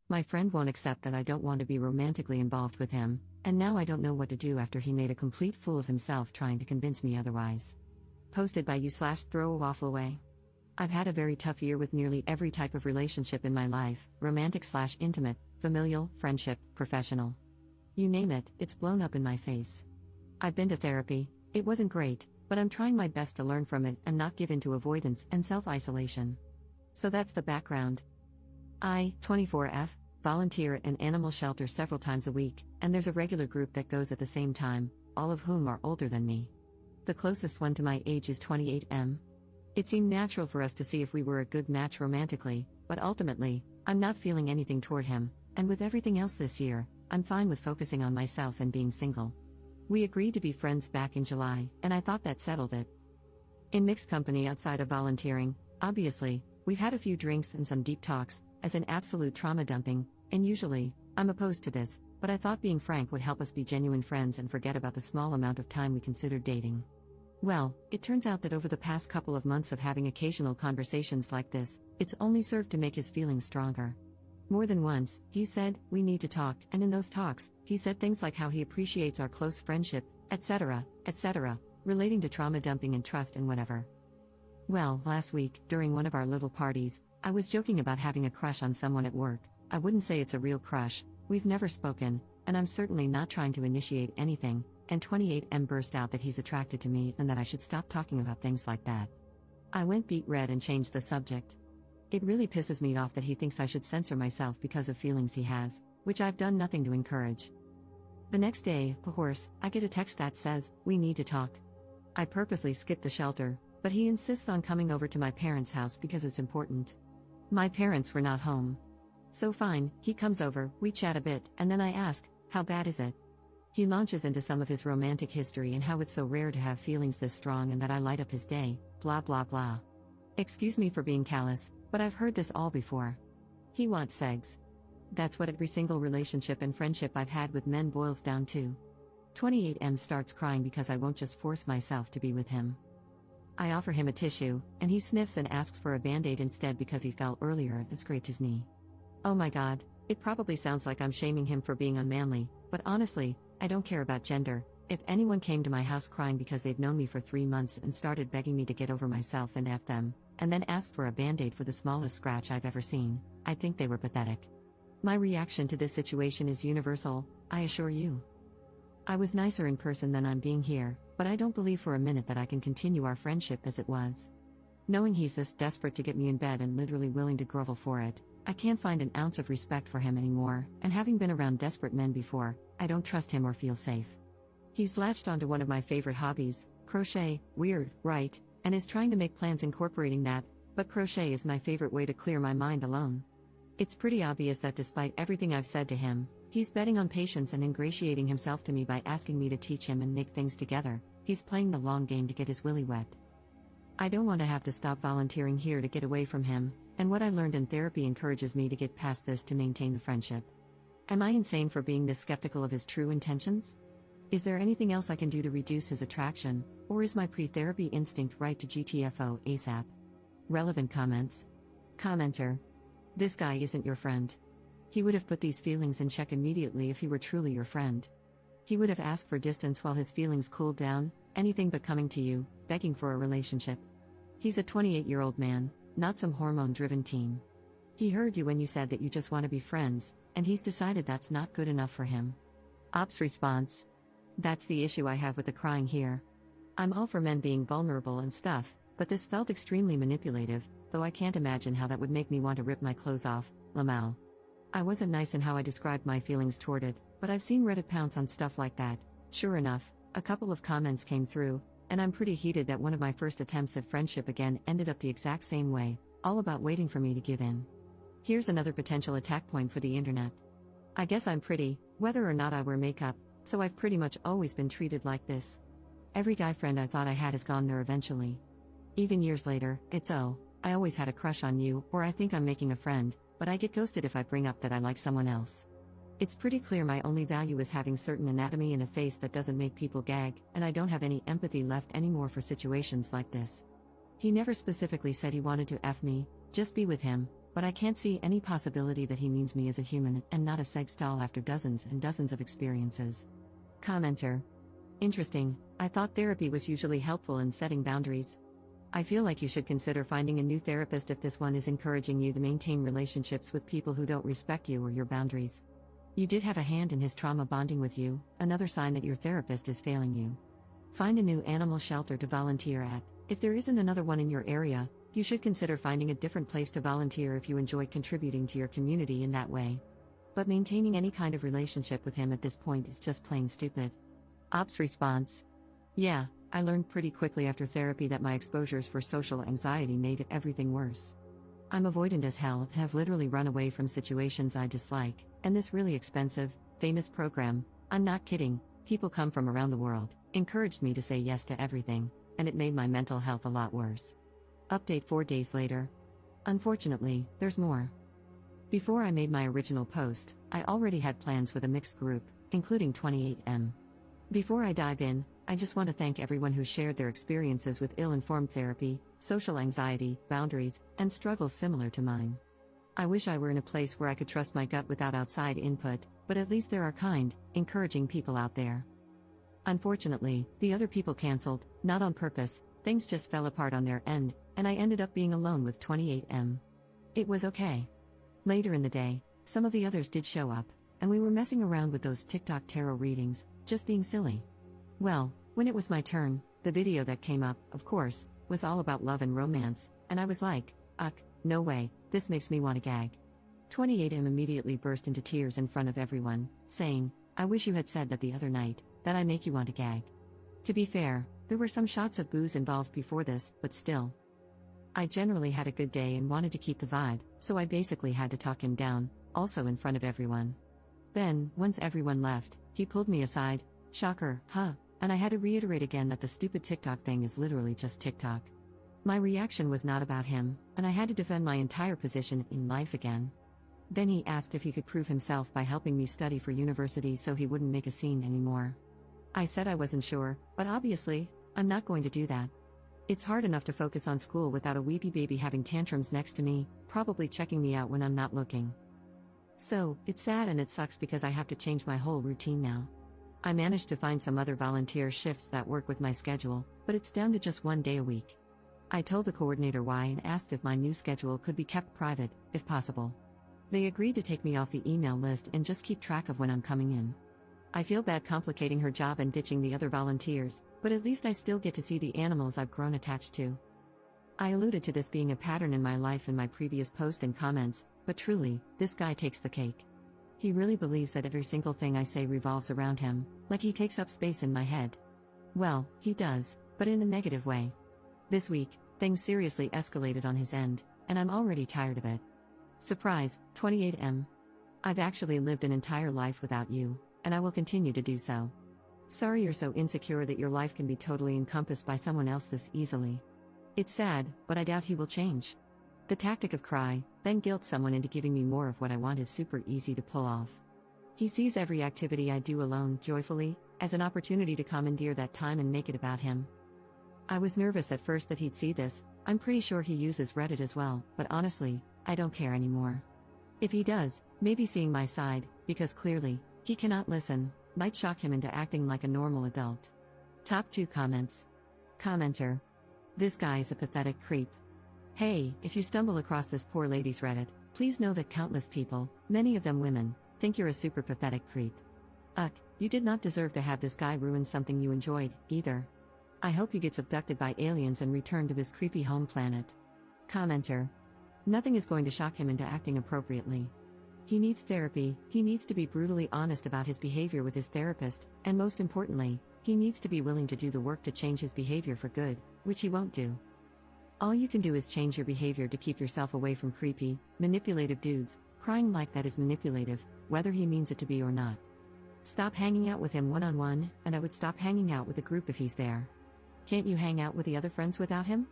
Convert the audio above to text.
My friend won't accept that I don't want to be romantically involved with him, and now I don't know what to do after he made a complete fool of himself trying to convince me otherwise. Posted by you/throw a waffle away. I've had a very tough year with nearly every type of relationship in my life, romantic/intimate, familial, friendship, professional. You name it, it's blown up in my face. I've been to therapy, it wasn't great, but I'm trying my best to learn from it and not give in to avoidance and self-isolation. So that's the background. I, 24F, volunteer at an animal shelter several times a week, and there's a regular group that goes at the same time, all of whom are older than me. The closest one to my age is 28M. It seemed natural for us to see if we were a good match romantically, but ultimately, I'm not feeling anything toward him, and with everything else this year, I'm fine with focusing on myself and being single. We agreed to be friends back in July, and I thought that settled it. In mixed company outside of volunteering, obviously, we've had a few drinks and some deep talks, as in absolute trauma dumping, and usually, I'm opposed to this, but I thought being frank would help us be genuine friends and forget about the small amount of time we considered dating. Well, it turns out that over the past couple of months of having occasional conversations like this, it's only served to make his feelings stronger. More than once, he said, "We need to talk," and in those talks, he said things like how he appreciates our close friendship, etc., relating to trauma dumping and trust and whatever. Well, last week, during one of our little parties, I was joking about having a crush on someone at work. I wouldn't say it's a real crush, we've never spoken, and I'm certainly not trying to initiate anything, and 28M burst out that he's attracted to me and that I should stop talking about things like that. I went beet red and changed the subject. It really pisses me off that he thinks I should censor myself because of feelings he has, which I've done nothing to encourage. The next day, of course, I get a text that says, "We need to talk." I purposely skipped the shelter, but he insists on coming over to my parents' house because it's important. My parents were not home. So fine, he comes over, we chat a bit, and then I ask, "How bad is it?" He launches into some of his romantic history and how it's so rare to have feelings this strong and that I light up his day, blah blah blah. Excuse me for being callous, but I've heard this all before. He wants sex. That's what every single relationship and friendship I've had with men boils down to. 28M starts crying because I won't just force myself to be with him. I offer him a tissue, and he sniffs and asks for a band-aid instead because he fell earlier and scraped his knee. Oh my god, it probably sounds like I'm shaming him for being unmanly, but honestly, I don't care about gender. If anyone came to my house crying because they've known me for 3 months and started begging me to get over myself and F them, and then asked for a band-aid for the smallest scratch I've ever seen, I think they were pathetic. My reaction to this situation is universal, I assure you. I was nicer in person than I'm being here, but I don't believe for a minute that I can continue our friendship as it was. Knowing he's this desperate to get me in bed and literally willing to grovel for it, I can't find an ounce of respect for him anymore, and having been around desperate men before, I don't trust him or feel safe. He's latched onto one of my favorite hobbies, crochet, weird, right, and is trying to make plans incorporating that, but crochet is my favorite way to clear my mind alone. It's pretty obvious that despite everything I've said to him, he's betting on patience and ingratiating himself to me by asking me to teach him and make things together. He's playing the long game to get his willy wet. I don't want to have to stop volunteering here to get away from him, and what I learned in therapy encourages me to get past this to maintain the friendship. Am I insane for being this skeptical of his true intentions? Is there anything else I can do to reduce his attraction, or is my pre-therapy instinct right to GTFO ASAP? Relevant comments. Commenter. This guy isn't your friend. He would have put these feelings in check immediately if he were truly your friend. He would have asked for distance while his feelings cooled down, anything but coming to you, begging for a relationship. He's a 28-year-old man, not some hormone-driven teen. He heard you when you said that you just want to be friends, and he's decided that's not good enough for him. Ops response. That's the issue I have with the crying here. I'm all for men being vulnerable and stuff, but this felt extremely manipulative, though I can't imagine how that would make me want to rip my clothes off, Lamau. I wasn't nice in how I described my feelings toward it, but I've seen Reddit pounce on stuff like that. Sure enough, a couple of comments came through, and I'm pretty heated that one of my first attempts at friendship again ended up the exact same way, all about waiting for me to give in. Here's another potential attack point for the internet. I guess I'm pretty, whether or not I wear makeup, so I've pretty much always been treated like this. Every guy friend I thought I had has gone there eventually. Even years later, it's I always had a crush on you, or I think I'm making a friend, but I get ghosted if I bring up that I like someone else. It's pretty clear my only value is having certain anatomy and a face that doesn't make people gag, and I don't have any empathy left anymore for situations like this. He never specifically said he wanted to F me, just be with him, but I can't see any possibility that he means me as a human and not a sex doll after dozens and dozens of experiences. Commenter. Interesting, I thought therapy was usually helpful in setting boundaries. I feel like you should consider finding a new therapist if this one is encouraging you to maintain relationships with people who don't respect you or your boundaries. You did have a hand in his trauma bonding with you, another sign that your therapist is failing you. Find a new animal shelter to volunteer at. If there isn't another one in your area, you should consider finding a different place to volunteer if you enjoy contributing to your community in that way. But maintaining any kind of relationship with him at this point is just plain stupid. Ops response. Yeah, I learned pretty quickly after therapy that my exposures for social anxiety made everything worse. I'm avoidant as hell and have literally run away from situations I dislike, and this really expensive, famous program, I'm not kidding, people come from around the world, encouraged me to say yes to everything, and it made my mental health a lot worse. Update 4 days later. Unfortunately, there's more. Before I made my original post, I already had plans with a mixed group, including 28M. Before I dive in, I just want to thank everyone who shared their experiences with ill-informed therapy, social anxiety, boundaries, and struggles similar to mine. I wish I were in a place where I could trust my gut without outside input, but at least there are kind, encouraging people out there. Unfortunately, the other people canceled, not on purpose, things just fell apart on their end, and I ended up being alone with 28M. It was okay. Later in the day, some of the others did show up, and we were messing around with those TikTok tarot readings, just being silly. Well, when it was my turn, the video that came up, of course, was all about love and romance, and I was like, no way, this makes me want to gag. 28M immediately burst into tears in front of everyone, saying, I wish you had said that the other night, that I make you want to gag. To be fair, there were some shots of booze involved before this, but still. I generally had a good day and wanted to keep the vibe, so I basically had to talk him down, also in front of everyone. Then, once everyone left, he pulled me aside, shocker, huh, and I had to reiterate again that the stupid TikTok thing is literally just TikTok. My reaction was not about him, and I had to defend my entire position in life again. Then he asked if he could prove himself by helping me study for university so he wouldn't make a scene anymore. I said I wasn't sure, but obviously, I'm not going to do that. It's hard enough to focus on school without a weepy baby having tantrums next to me, probably checking me out when I'm not looking. So, it's sad and it sucks because I have to change my whole routine now. I managed to find some other volunteer shifts that work with my schedule, but it's down to just 1 day a week. I told the coordinator why and asked if my new schedule could be kept private, if possible. They agreed to take me off the email list and just keep track of when I'm coming in. I feel bad complicating her job and ditching the other volunteers, but at least I still get to see the animals I've grown attached to. I alluded to this being a pattern in my life in my previous post and comments, but truly, this guy takes the cake. He really believes that every single thing I say revolves around him, like he takes up space in my head. Well, he does, but in a negative way. This week, things seriously escalated on his end, and I'm already tired of it. Surprise, 28M. I've actually lived an entire life without you, and I will continue to do so. Sorry you're so insecure that your life can be totally encompassed by someone else this easily. It's sad, but I doubt he will change. The tactic of cry, then guilt someone into giving me more of what I want is super easy to pull off. He sees every activity I do alone, joyfully, as an opportunity to commandeer that time and make it about him. I was nervous at first that he'd see this. I'm pretty sure he uses Reddit as well, but honestly, I don't care anymore. If he does, maybe seeing my side, because clearly, he cannot listen, might shock him into acting like a normal adult. Top 2 comments. Commenter. This guy is a pathetic creep. Hey, if you stumble across this poor lady's Reddit, please know that countless people, many of them women, think you're a super pathetic creep. You did not deserve to have this guy ruin something you enjoyed, either. I hope he gets abducted by aliens and returned to his creepy home planet. Commenter. Nothing is going to shock him into acting appropriately. He needs therapy, he needs to be brutally honest about his behavior with his therapist, and most importantly, he needs to be willing to do the work to change his behavior for good, which he won't do. All you can do is change your behavior to keep yourself away from creepy, manipulative dudes. Crying like that is manipulative, whether he means it to be or not. Stop hanging out with him one-on-one, and I would stop hanging out with the group if he's there. Can't you hang out with the other friends without him?